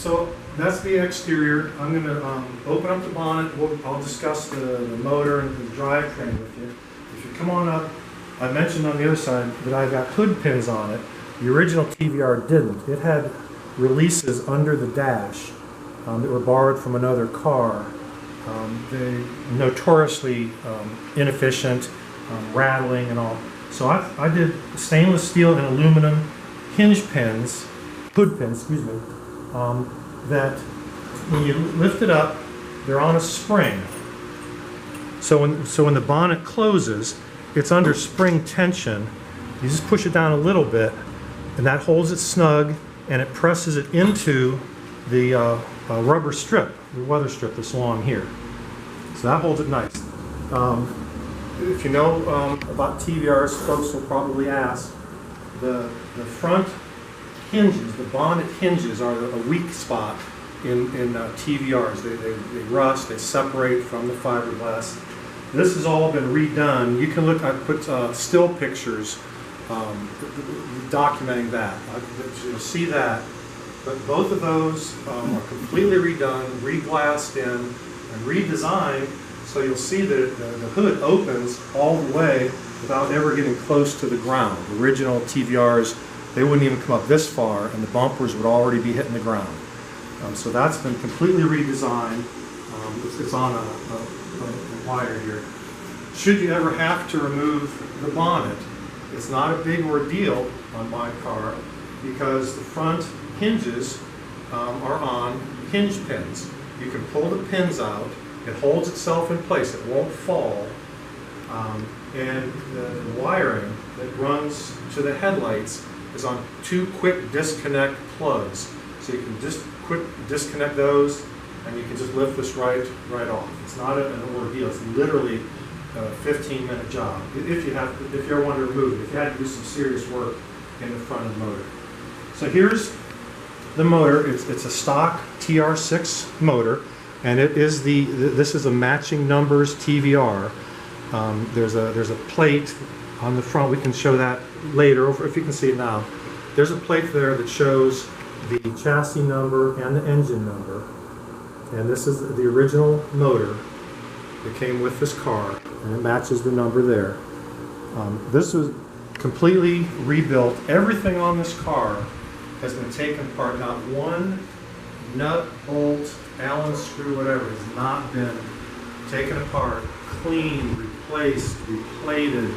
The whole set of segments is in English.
So that's the exterior. I'm going to open up the bonnet. I'll discuss the motor and the drivetrain with you. If you come on up, I mentioned on the other side that I've got hood pins on it. The original TVR didn't. It had releases under the dash that were borrowed from another car. They notoriously inefficient, rattling and all. So I did stainless steel and aluminum hinge pins, hood pins, excuse me, that when you lift it up, they're on a spring. So when the bonnet closes, it's under spring tension. You just push it down a little bit, and that holds it snug, and it presses it into the rubber strip, the weather strip that's along here. So that holds it nice. If you know about TVRs, folks will probably ask, the front hinges, the bonnet hinges are a weak spot in TVRs. They rust, they separate from the fiberglass. This has all been redone. You can look, I put still pictures documenting that. You'll see that. But both of those are completely redone, re-glassed in, and redesigned, so you'll see that the hood opens all the way without ever getting close to the ground. The original TVRs, they wouldn't even come up this far, and the bumpers would already be hitting the ground. So that's been completely redesigned. It's on a wire here. Should you ever have to remove the bonnet, it's not a big ordeal on my car because the front hinges are on hinge pins. You can pull the pins out, it holds itself in place, it won't fall, and the wiring that runs to the headlights is on two quick disconnect plugs. So you can just quick disconnect those and you can just lift this right off. It's not an ordeal, it's literally a 15-minute job. If you ever want to remove it, if you had to do some serious work in the front of the motor. So here's the motor. It's a stock TR6 motor, and it is this is a matching numbers TVR. There's a plate on the front. We can show that later, if you can see it now. There's a plate there that shows the chassis number and the engine number, and this is the original motor that came with this car, and it matches the number there. This was completely rebuilt. Everything on this car has been taken apart. Not one nut, bolt, Allen screw, whatever, has not been taken apart, cleaned, replaced, replated,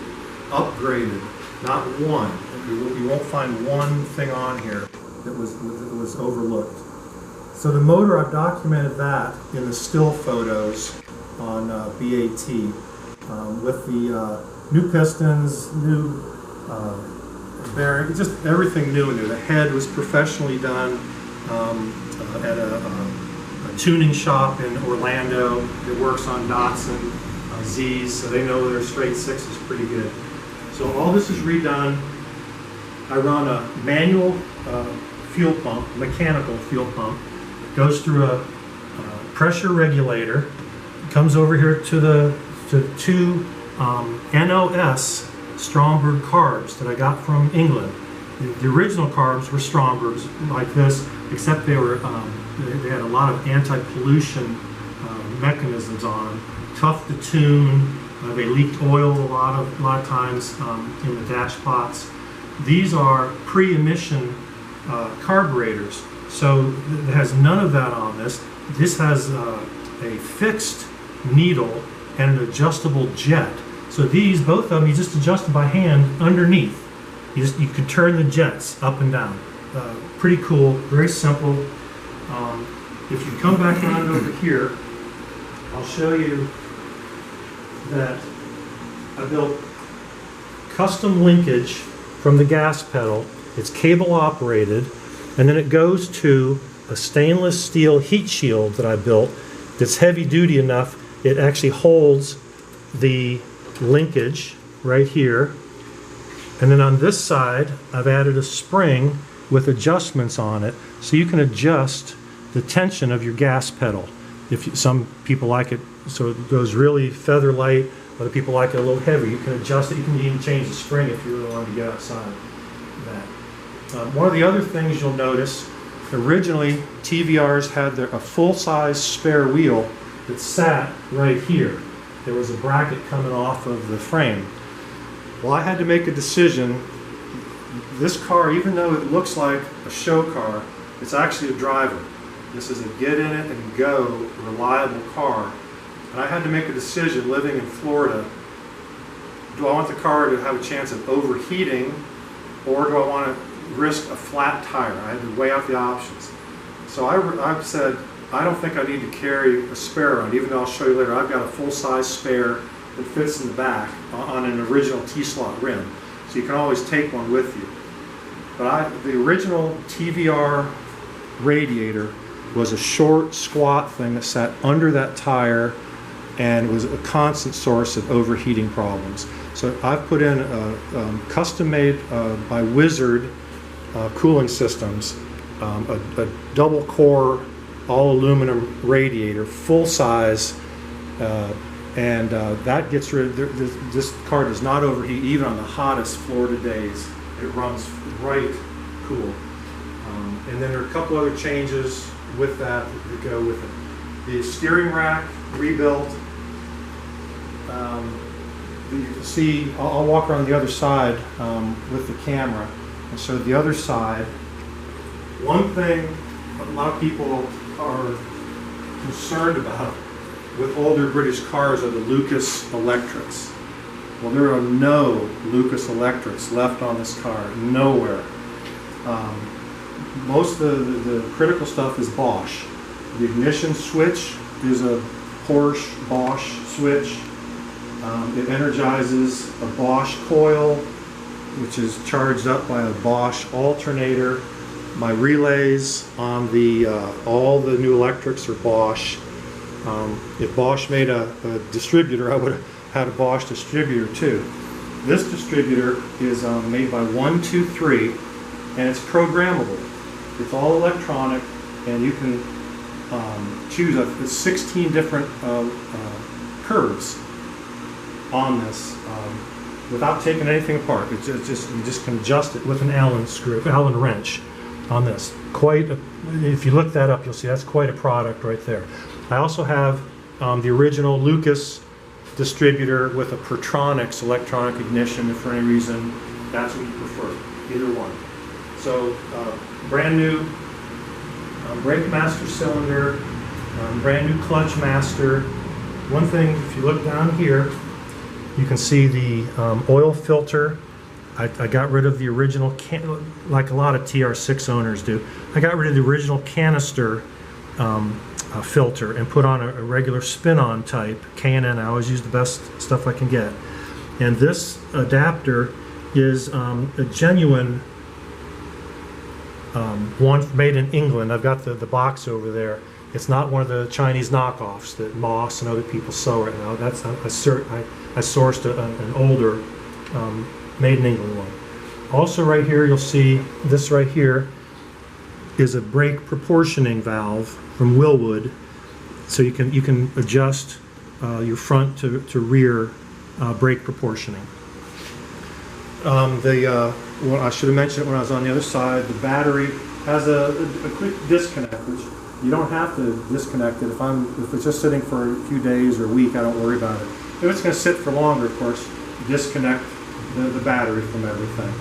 upgraded. Not one. You won't find one thing on here that was overlooked. So the motor, I've documented that in the still photos on BAT with the new pistons, new bearing, just everything new in there. The head was professionally done at a tuning shop in Orlando that works on Datsun Zs, so they know their straight six is pretty good. So all this is redone. I run a manual fuel pump, mechanical fuel pump. Goes through a pressure regulator, comes over here to two NOS Stromberg carbs that I got from England. The original carbs were Strombergs like this, except they had a lot of anti-pollution mechanisms on them. Tough to tune. They leaked oil a lot of times in the dash pots. These are pre-emission carburetors, so it has none of that on this. This has a fixed needle and an adjustable jet. So these, both of them, you just adjust them by hand underneath. You can turn the jets up and down. Pretty cool, very simple. If you come back around over here, I'll show you that I built custom linkage from the gas pedal. It's cable operated, and then it goes to a stainless steel heat shield that I built that's heavy duty enough it actually holds the linkage right here. And then on this side I've added a spring with adjustments on it so you can adjust the tension of your gas pedal. Some people like it so it goes really feather light, other people like it a little heavy. You can adjust it, you can even change the spring if you really want to get outside that. One of the other things you'll notice originally TVRs had a full-size spare wheel that sat right here. There was a bracket coming off of the frame. Well, I had to make a decision. This car, even though it looks like a show car, it's actually a driver. This is a get in it and go reliable car. And I had to make a decision living in Florida. Do I want the car to have a chance of overheating, or do I want to risk a flat tire? I had to weigh out the options. So I said, I don't think I need to carry a spare around, even though I'll show you later. I've got a full-size spare that fits in the back on an original T-slot rim. So you can always take one with you. But the original TVR radiator was a short, squat thing that sat under that tire and was a constant source of overheating problems. So I've put in a custom-made by Wizard cooling systems, a double-core, all-aluminum radiator, full-size, and that gets rid of, this car does not overheat even on the hottest Florida days. It runs right cool. And then there are a couple other changes with that go with it. The steering rack rebuilt. You can see, I'll walk around the other side with the camera. And so the other side, one thing a lot of people are concerned about with older British cars are the Lucas Electrics. Well, there are no Lucas Electrics left on this car, nowhere. Most of the critical stuff is Bosch. The ignition switch is a Porsche Bosch switch. It energizes a Bosch coil, which is charged up by a Bosch alternator. My relays on all the new electrics are Bosch. If Bosch made a distributor, I would have had a Bosch distributor too. This distributor is made by 123, and it's programmable. It's all electronic, and you can choose 16 different curves on this without taking anything apart. It's just you just can adjust it with an Allen wrench on this. If you look that up, you'll see that's quite a product right there. I also have the original Lucas distributor with a Pertronix electronic ignition, if for any reason that's what you prefer, either one. So brand new brake master cylinder, brand new clutch master. One thing, if you look down here, you can see the oil filter. I got rid of the original, like a lot of TR6 owners do, I got rid of the original canister filter and put on a regular spin-on type K&N. I always use the best stuff I can get. And this adapter is a genuine one made in England. I've got the box over there. It's not one of the Chinese knockoffs that Moss and other people sell right now. That's I sourced an older made in England one. Also right here you'll see this right here is a brake proportioning valve from Wilwood, so you can adjust your front to rear brake proportioning. Well, I should have mentioned it when I was on the other side. The battery has a quick disconnect, which you don't have to disconnect it. If it's just sitting for a few days or a week, I don't worry about it. If it's going to sit for longer, of course, disconnect the battery from everything.